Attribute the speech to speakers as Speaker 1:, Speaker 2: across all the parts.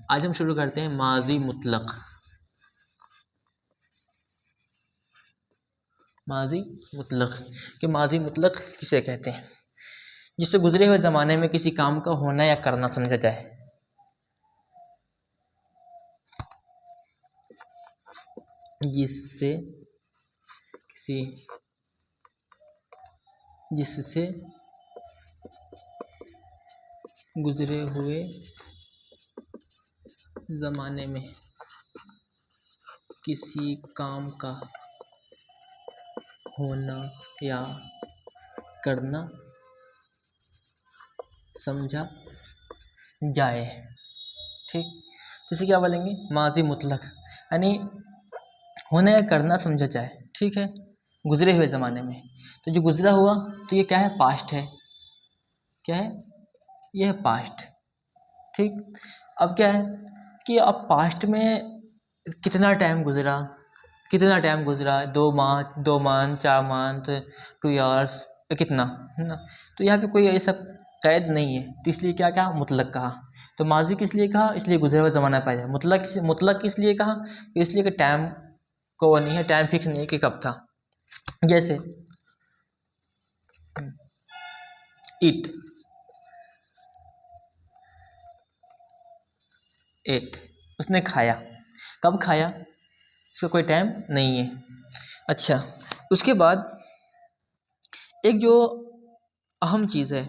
Speaker 1: आज हम शुरू करते हैं माजी मुतलक। माजी मुतलक कि माजी मुतलक किसे कहते हैं? जिससे गुजरे हुए ज़माने में किसी काम का होना या करना समझा जाए। जिससे गुजरे हुए ज़माने में किसी काम का होना या करना समझा जाए। ठीक, जैसे क्या बोलेंगे? माजी मुतलक यानी होना या करना समझा जाए। ठीक है, गुजरे हुए ज़माने में, तो जो गुजरा हुआ तो ये क्या है? पास्ट है। क्या है? ये है पास्ट। ठीक, अब क्या है कि अब पास्ट में कितना टाइम गुजरा, 2 मंथ 4 मंथ 2 इयर्स, कितना है ना। तो यहाँ पे कोई ऐसा कैद नहीं है, तो इसलिए क्या कहा? मुतलक कहा। तो माजी किस लिए कहा? इसलिए गुजरा हुआ ज़माना पाया जाए। मुतलक किस लिए कहा? इसलिए कि टाइम को वो नहीं है, टाइम फिक्स नहीं है कि कब था। जैसे ईट उसने खाया, कब खाया इसका कोई टाइम नहीं है। अच्छा, उसके बाद एक जो अहम चीज़ है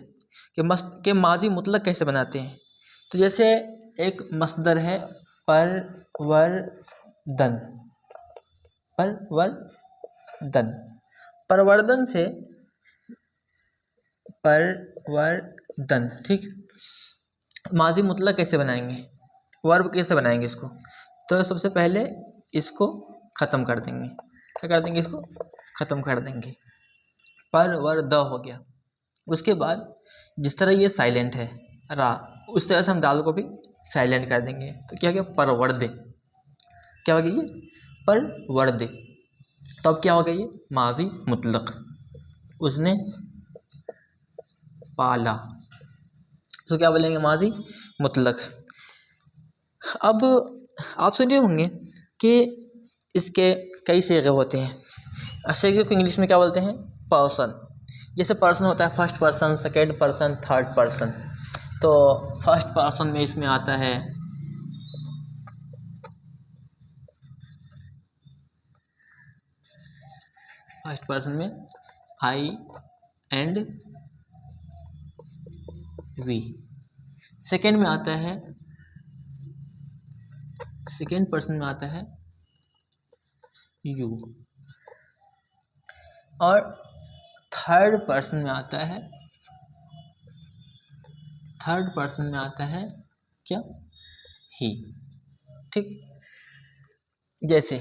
Speaker 1: कि माजी मुतलक कैसे बनाते हैं। तो जैसे एक मस्दर है परवर्दन। परवर्दन से परवर्दन। ठीक, माजी मुतलक कैसे बनाएंगे, वर्ब कैसे बनाएंगे इसको? तो सबसे पहले इसको ख़त्म कर देंगे। क्या कर देंगे? इसको ख़त्म कर देंगे। परवर्द हो गया। उसके बाद जिस तरह ये साइलेंट है रा, उस तरह से हम दाल को भी साइलेंट कर देंगे। तो क्या हो गया? परवर्दे। क्या हो गया? ये परवर्दे। तो अब क्या हो गया? ये माजी मुतलक। उसने पाला, तो क्या बोलेंगे? माजी मुतलक। अब आप सुने होंगे कि इसके कई सीगे होते हैं। सीगे को इंग्लिश में क्या बोलते हैं? पर्सन। जैसे पर्सन होता है first person, second person, third person. तो फर्स्ट पर्सन में इसमें आता है फर्स्ट पर्सन में आई एंड वी। सेकेंड में आता है, सेकेंड पर्सन में आता है यू। और थर्ड पर्सन में आता है क्या? ही। ठीक, जैसे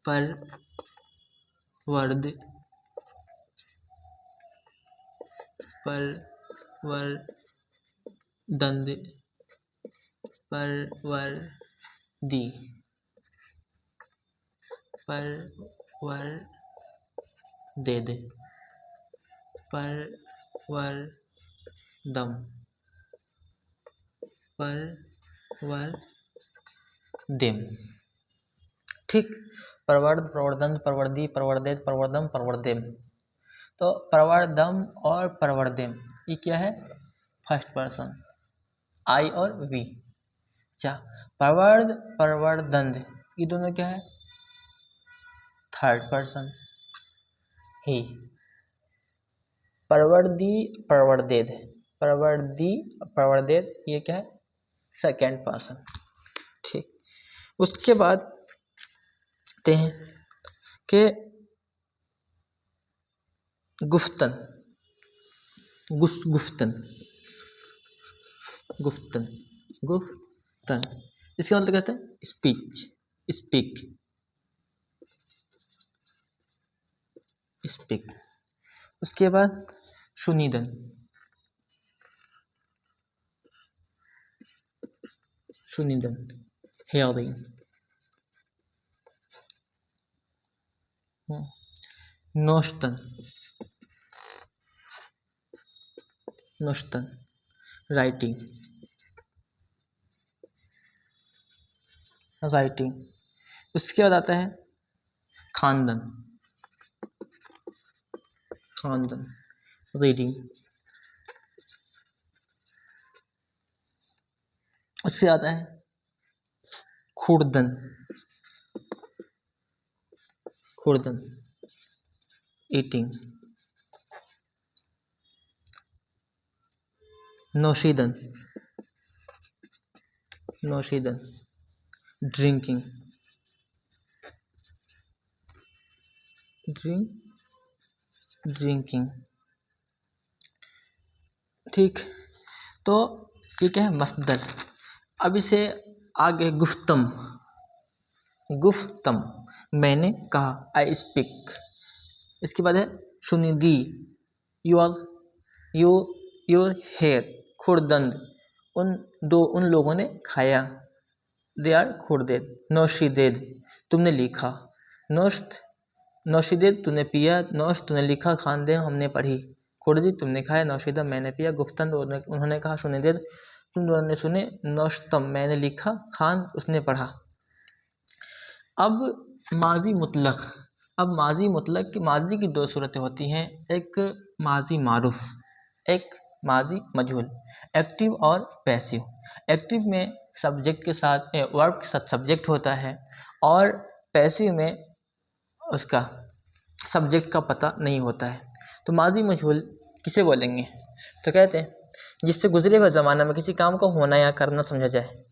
Speaker 1: परवर्द परवरदंद परवरदी परवरदेद परवरदम परवरदेम। ठीक, परवर्द, प्रवर्धन, परवर्दी, परवर्देद, परवर्दम, परवर्देम। तो परवर्दम और परवर्देम ये क्या है? फर्स्ट पर्सन, आई और वी। अच्छा, परवर्द परवर्दंद ये दोनों क्या है? थर्ड पर्सन, ही। परवर्दी परवर्देद ये क्या है? Second person. ठीक, उसके बाद कहते हैं कि गुफ्तन इसका मतलब कहते हैं स्पीक। उसके बाद शुनीदन हेयरिंग। नोश्तन राइटिंग। राइटिंग। उसके बाद आता है खानदन, खानदन रीडिंग। उससे आता है खुर्दन, खुर्दन ईटिंग। नौशीदन, नौशीदन ड्रिंकिंग, ड्रिंकिंग। ठीक, तो ये क्या है, मस्दर। अब इसे आगे गुफ्तम, गुफ्तम मैंने कहा, आई स्पीक। इसके बाद है शुनिदी, यू योर हेयर। खुर्दंद, उन लोगों ने खाया। They are खुर्देद। नौशीदेद, तुमने लिखा। नोश्त, नौशीदेद तूने पिया। नौश तूने लिखा। खानदे हमने पढ़ी। खुर्दी तुमने खाया। नौशीदा मैंने पिया। गुफ्तन उन्होंने कहा। शुनिदेद तुम दोनों ने सुने। नौश्तम मैंने लिखा। खान उसने पढ़ा। अब माजी मुतलक। अब माजी मुतलक की माजी की दो सूरतें होती हैं, एक माजी मारूफ, एक माजी मजहूल। एक्टिव और पैसिव। एक्टिव में सब्जेक्ट के साथ वर्ब के साथ सब्जेक्ट होता है, और पैसिव में उसका सब्जेक्ट का पता नहीं होता है। तो माजी मजहूल किसे बोलेंगे? तो कहते हैं जिससे गुजरे हुए ज़माना में किसी काम को होना या करना समझा जाए,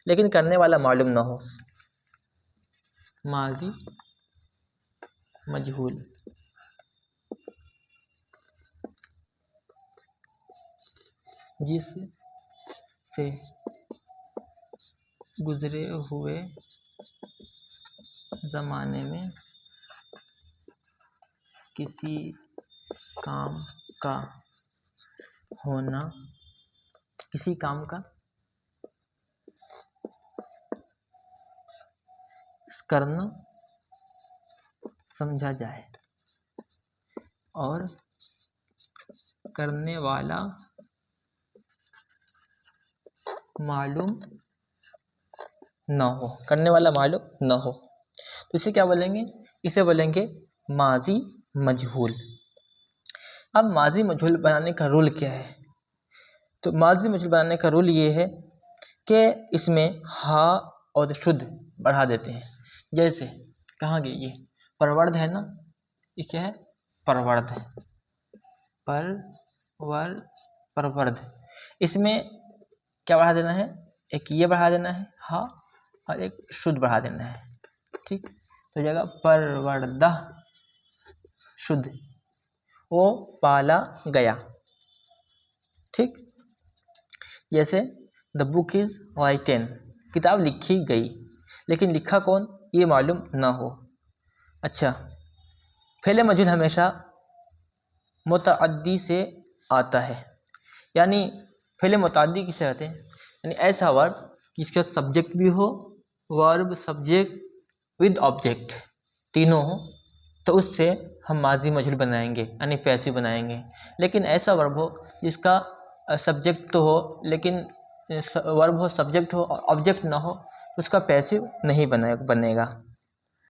Speaker 1: लेकिन करने वाला मालूम ना हो। माजी मजहूल। जिससे गुजरे हुए ज़माने में किसी काम का होना, किसी काम का करना समझा जाए, और करने वाला मालूम न हो, करने वाला मालूम न हो। तो इसे क्या बोलेंगे? इसे बोलेंगे माजी मजहूल। अब माजी मजहूल बनाने का रूल क्या है? तो माजी मजहूल बनाने का रूल ये है कि इसमें हा और शुद्ध बढ़ा देते हैं। जैसे कहाँ गई ये परवर्ध है ना, ये क्या है? परवर्ध, परवर्ध। इसमें क्या बढ़ा देना है? एक ये बढ़ा देना है हा, और एक शुद्ध बढ़ा देना है। ठीक, तो जगह परवर्दा शुद्ध, वो पाला गया। ठीक, जैसे द बुक इज राइटन, किताब लिखी गई, लेकिन लिखा कौन ये मालूम ना हो। अच्छा, फेले मजहूल हमेशा मुतअद्दी से आता है, यानी फेले मुतअद्दी किसे कहते हैं? यानी ऐसा वर्ब जिसका सब्जेक्ट भी हो, वर्ब सब्जेक्ट विद ऑब्जेक्ट तीनों हो, तो उससे हम माजी मजहूल बनाएंगे, यानी पैसिव बनाएंगे। लेकिन ऐसा वर्ब हो जिसका सब्जेक्ट तो हो, लेकिन वर्ब हो, सब्जेक्ट हो और ऑब्जेक्ट ना हो, तो उसका पैसिव नहीं बनेगा।